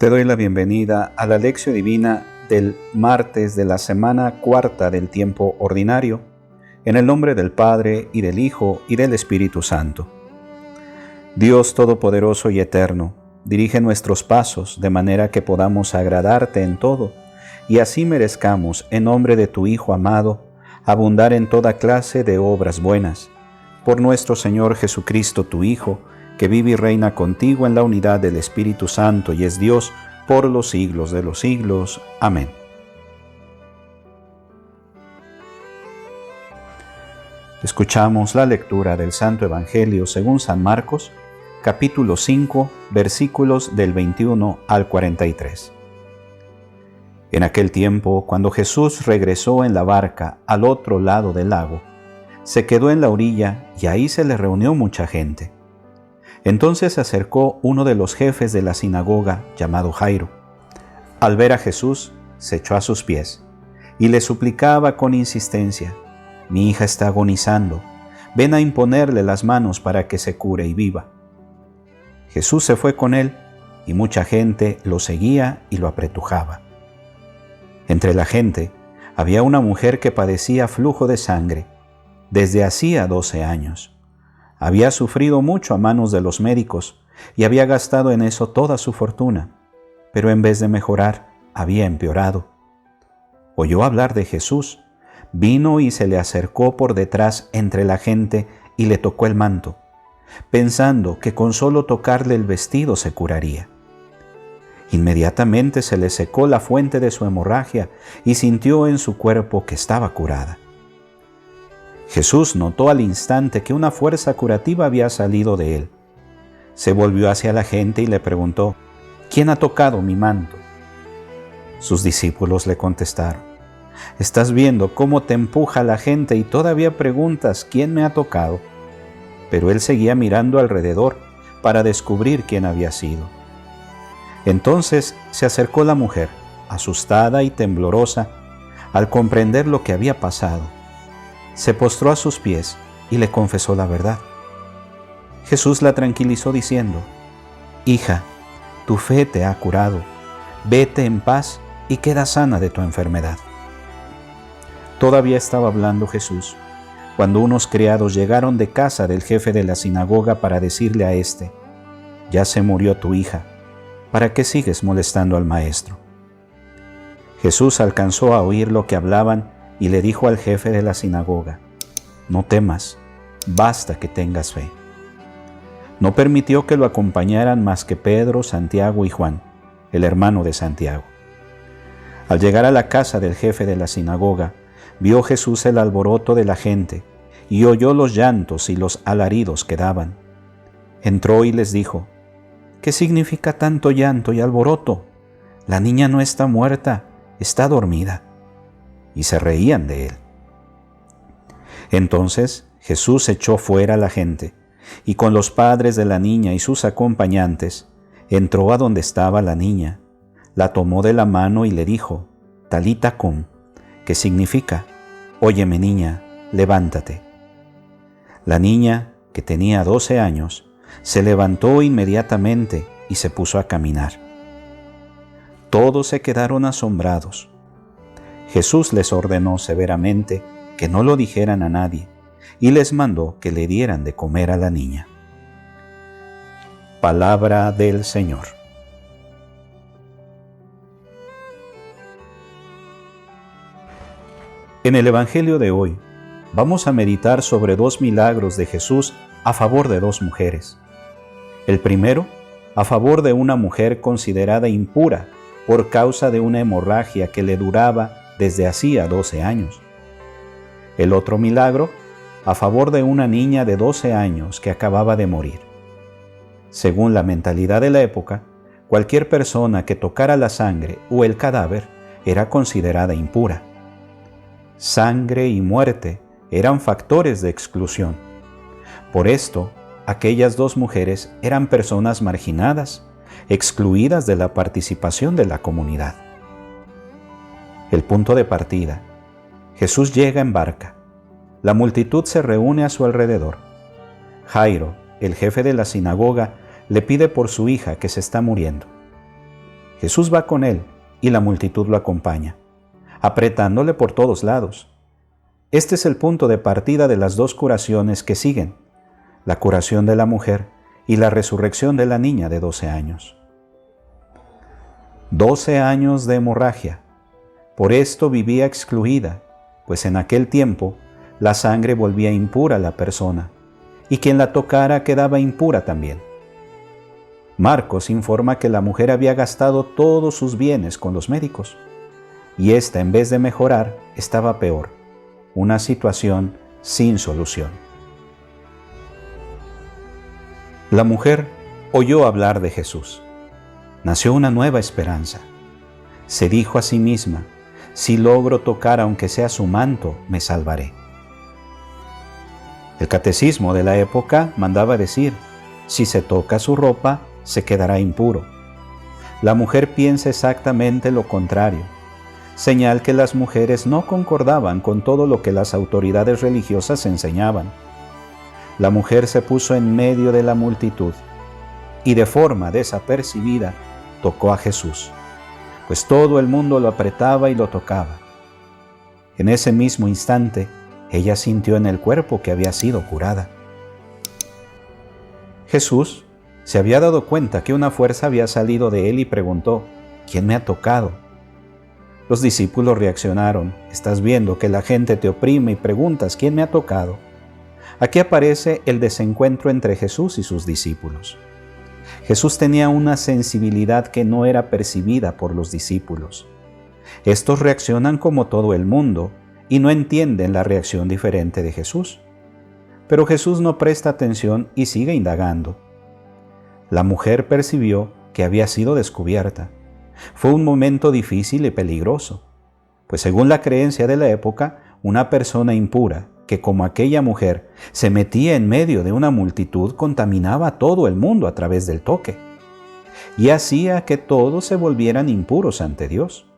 Te doy la bienvenida a la Lección Divina del martes de la semana cuarta del tiempo ordinario, en el nombre del Padre, y del Hijo, y del Espíritu Santo. Dios Todopoderoso y Eterno, dirige nuestros pasos de manera que podamos agradarte en todo, y así merezcamos, en nombre de tu Hijo amado, abundar en toda clase de obras buenas. Por nuestro Señor Jesucristo, tu Hijo, que vive y reina contigo en la unidad del Espíritu Santo y es Dios por los siglos de los siglos. Amén. Escuchamos la lectura del Santo Evangelio según San Marcos, capítulo 5, versículos del 21 al 43. En aquel tiempo, cuando Jesús regresó en la barca al otro lado del lago, se quedó en la orilla y ahí se le reunió mucha gente. Entonces se acercó uno de los jefes de la sinagoga, llamado Jairo. Al ver a Jesús, se echó a sus pies y le suplicaba con insistencia: «Mi hija está agonizando, ven a imponerle las manos para que se cure y viva». Jesús se fue con él y mucha gente lo seguía y lo apretujaba. Entre la gente había una mujer que padecía flujo de sangre desde hacía 12 años. Había sufrido mucho a manos de los médicos y había gastado en eso toda su fortuna, pero en vez de mejorar, había empeorado. Oyó hablar de Jesús, vino y se le acercó por detrás entre la gente y le tocó el manto, pensando que con solo tocarle el vestido se curaría. Inmediatamente se le secó la fuente de su hemorragia y sintió en su cuerpo que estaba curada. Jesús notó al instante que una fuerza curativa había salido de él. Se volvió hacia la gente y le preguntó: «¿Quién ha tocado mi manto?». Sus discípulos le contestaron: «¿Estás viendo cómo te empuja la gente y todavía preguntas quién me ha tocado?». Pero él seguía mirando alrededor para descubrir quién había sido. Entonces se acercó la mujer, asustada y temblorosa, al comprender lo que había pasado. Se postró a sus pies y le confesó la verdad. Jesús la tranquilizó diciendo: «Hija, tu fe te ha curado. Vete en paz y queda sana de tu enfermedad». Todavía estaba hablando Jesús cuando unos criados llegaron de casa del jefe de la sinagoga para decirle a éste: «Ya se murió tu hija. ¿Para qué sigues molestando al maestro?». Jesús alcanzó a oír lo que hablaban y le dijo al jefe de la sinagoga: «No temas, basta que tengas fe». No permitió que lo acompañaran más que Pedro, Santiago y Juan, el hermano de Santiago. Al llegar a la casa del jefe de la sinagoga, vio Jesús el alboroto de la gente y oyó los llantos y los alaridos que daban. Entró y les dijo: «¿Qué significa tanto llanto y alboroto? La niña no está muerta, está dormida». Y se reían de él. Entonces Jesús echó fuera a la gente y con los padres de la niña y sus acompañantes entró a donde estaba la niña, la tomó de la mano y le dijo: «Talita cum», que significa: «Óyeme, niña, levántate». La niña, que tenía 12 años, se levantó inmediatamente y se puso a caminar. Todos se quedaron asombrados. Jesús les ordenó severamente que no lo dijeran a nadie y les mandó que le dieran de comer a la niña. Palabra del Señor. En el Evangelio de hoy vamos a meditar sobre 2 milagros de Jesús a favor de 2 mujeres. El primero, a favor de una mujer considerada impura por causa de una hemorragia que le duraba desde hacía 12 años. El otro milagro, a favor de una niña de 12 años que acababa de morir. Según la mentalidad de la época, cualquier persona que tocara la sangre o el cadáver era considerada impura. Sangre y muerte eran factores de exclusión. Por esto, aquellas 2 mujeres eran personas marginadas, excluidas de la participación de la comunidad. El punto de partida: Jesús llega en barca. La multitud se reúne a su alrededor. Jairo, el jefe de la sinagoga, le pide por su hija que se está muriendo. Jesús va con él y la multitud lo acompaña, apretándole por todos lados. Este es el punto de partida de las dos curaciones que siguen, la curación de la mujer y la resurrección de la niña de 12 años. 12 años de hemorragia. Por esto vivía excluida, pues en aquel tiempo la sangre volvía impura a la persona, y quien la tocara quedaba impura también. Marcos informa que la mujer había gastado todos sus bienes con los médicos, y ésta, en vez de mejorar, estaba peor, una situación sin solución. La mujer oyó hablar de Jesús. Nació una nueva esperanza. Se dijo a sí misma: si logro tocar aunque sea su manto, me salvaré. El catecismo de la época mandaba decir: si se toca su ropa, se quedará impuro. La mujer piensa exactamente lo contrario, señal que las mujeres no concordaban con todo lo que las autoridades religiosas enseñaban. La mujer se puso en medio de la multitud y de forma desapercibida tocó a Jesús, pues todo el mundo lo apretaba y lo tocaba. En ese mismo instante, ella sintió en el cuerpo que había sido curada. Jesús se había dado cuenta que una fuerza había salido de él y preguntó: ¿quién me ha tocado? Los discípulos reaccionaron: estás viendo que la gente te oprime y preguntas ¿quién me ha tocado? Aquí aparece el desencuentro entre Jesús y sus discípulos. Jesús tenía una sensibilidad que no era percibida por los discípulos. Estos reaccionan como todo el mundo y no entienden la reacción diferente de Jesús. Pero Jesús no presta atención y sigue indagando. La mujer percibió que había sido descubierta. Fue un momento difícil y peligroso, pues según la creencia de la época, una persona impura, que como aquella mujer se metía en medio de una multitud, contaminaba a todo el mundo a través del toque, y hacía que todos se volvieran impuros ante Dios.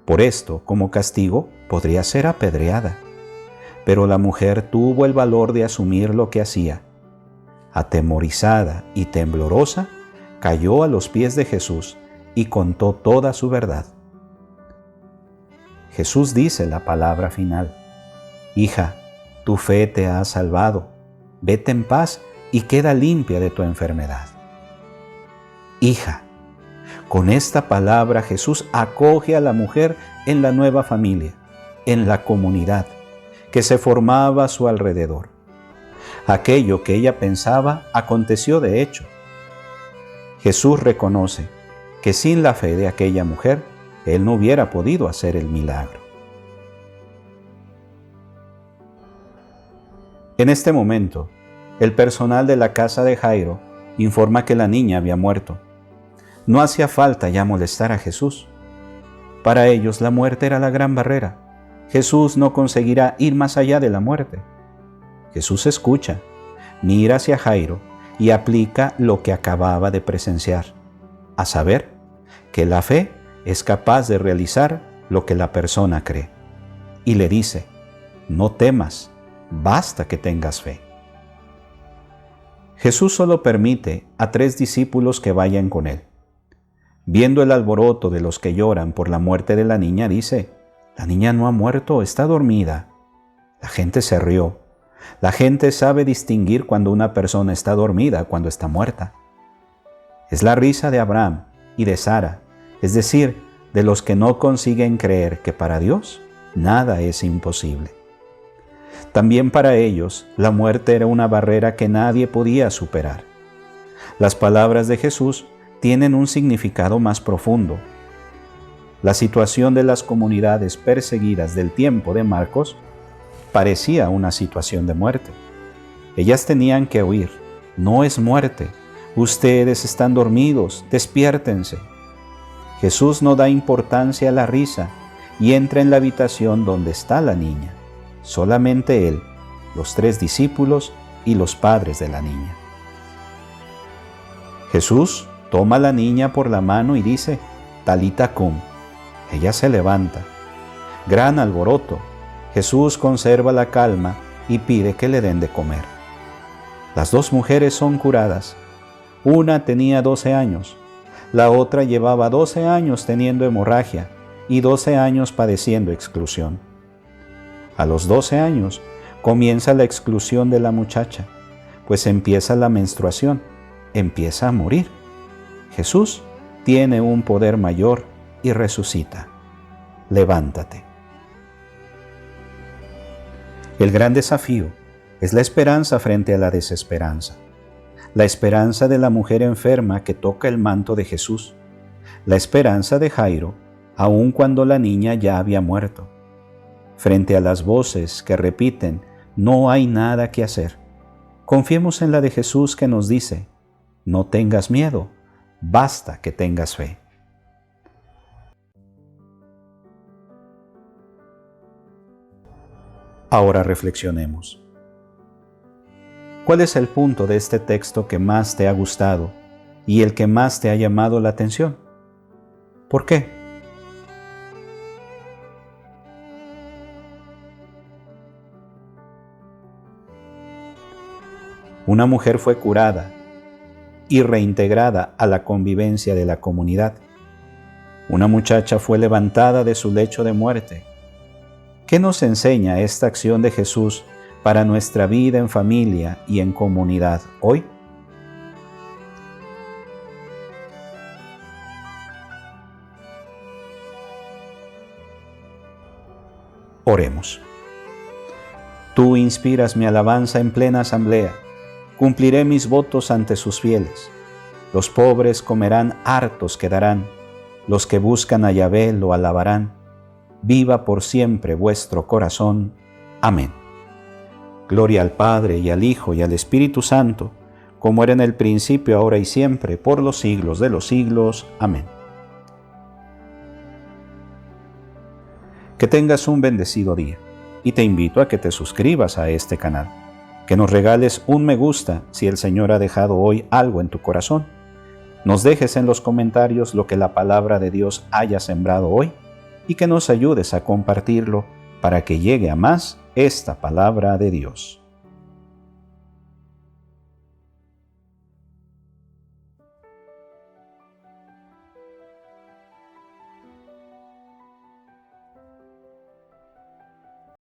Por esto, como castigo, podría ser apedreada. Pero la mujer tuvo el valor de asumir lo que hacía. Atemorizada y temblorosa, cayó a los pies de Jesús y contó toda su verdad. Jesús dice la palabra final: hija, tu fe te ha salvado. Vete en paz y queda limpia de tu enfermedad. Hija. Con esta palabra Jesús acoge a la mujer en la nueva familia, en la comunidad que se formaba a su alrededor. Aquello que ella pensaba aconteció de hecho. Jesús reconoce que sin la fe de aquella mujer, él no hubiera podido hacer el milagro. En este momento, el personal de la casa de Jairo informa que la niña había muerto. No hacía falta ya molestar a Jesús. Para ellos la muerte era la gran barrera. Jesús no conseguirá ir más allá de la muerte. Jesús escucha, mira hacia Jairo y aplica lo que acababa de presenciar, a saber, que la fe es capaz de realizar lo que la persona cree. Y le dice: no temas, basta que tengas fe. Jesús solo permite a 3 discípulos que vayan con él. Viendo el alboroto de los que lloran por la muerte de la niña, dice: la niña no ha muerto, está dormida. La gente se rió. La gente sabe distinguir cuando una persona está dormida, cuando está muerta. Es la risa de Abraham y de Sara, es decir, de los que no consiguen creer que para Dios nada es imposible. También para ellos, la muerte era una barrera que nadie podía superar. Las palabras de Jesús tienen un significado más profundo. La situación de las comunidades perseguidas del tiempo de Marcos parecía una situación de muerte. Ellas tenían que huir. No es muerte. Ustedes están dormidos, despiértense. Jesús no da importancia a la risa y entra en la habitación donde está la niña. Solamente él, los 3 discípulos y los padres de la niña. Jesús toma a la niña por la mano y dice: Talita cum. Ella se levanta. Gran alboroto. Jesús conserva la calma y pide que le den de comer. Las 2 mujeres son curadas. Una tenía 12 años, La otra llevaba 12 años teniendo hemorragia y 12 años padeciendo exclusión. A los 12 años comienza la exclusión de la muchacha, pues empieza la menstruación, empieza a morir. Jesús tiene un poder mayor y resucita. Levántate. El gran desafío es la esperanza frente a la desesperanza. La esperanza de la mujer enferma que toca el manto de Jesús. La esperanza de Jairo, aun cuando la niña ya había muerto. Frente a las voces que repiten, no hay nada que hacer. Confiemos en la de Jesús que nos dice, no tengas miedo, basta que tengas fe. Ahora reflexionemos. ¿Cuál es el punto de este texto que más te ha gustado y el que más te ha llamado la atención? ¿Por qué? Una mujer fue curada y reintegrada a la convivencia de la comunidad. Una muchacha fue levantada de su lecho de muerte. ¿Qué nos enseña esta acción de Jesús para nuestra vida en familia y en comunidad hoy? Oremos. Tú inspiras mi alabanza en plena asamblea. Cumpliré mis votos ante sus fieles. Los pobres comerán, hartos quedarán. Los que buscan a Yahvé lo alabarán. Viva por siempre vuestro corazón. Amén. Gloria al Padre, y al Hijo, y al Espíritu Santo, como era en el principio, ahora y siempre, por los siglos de los siglos. Amén. Que tengas un bendecido día, y te invito a que te suscribas a este canal, que nos regales un me gusta si el Señor ha dejado hoy algo en tu corazón. Nos dejes en los comentarios lo que la palabra de Dios haya sembrado hoy, y que nos ayudes a compartirlo para que llegue a más esta palabra de Dios.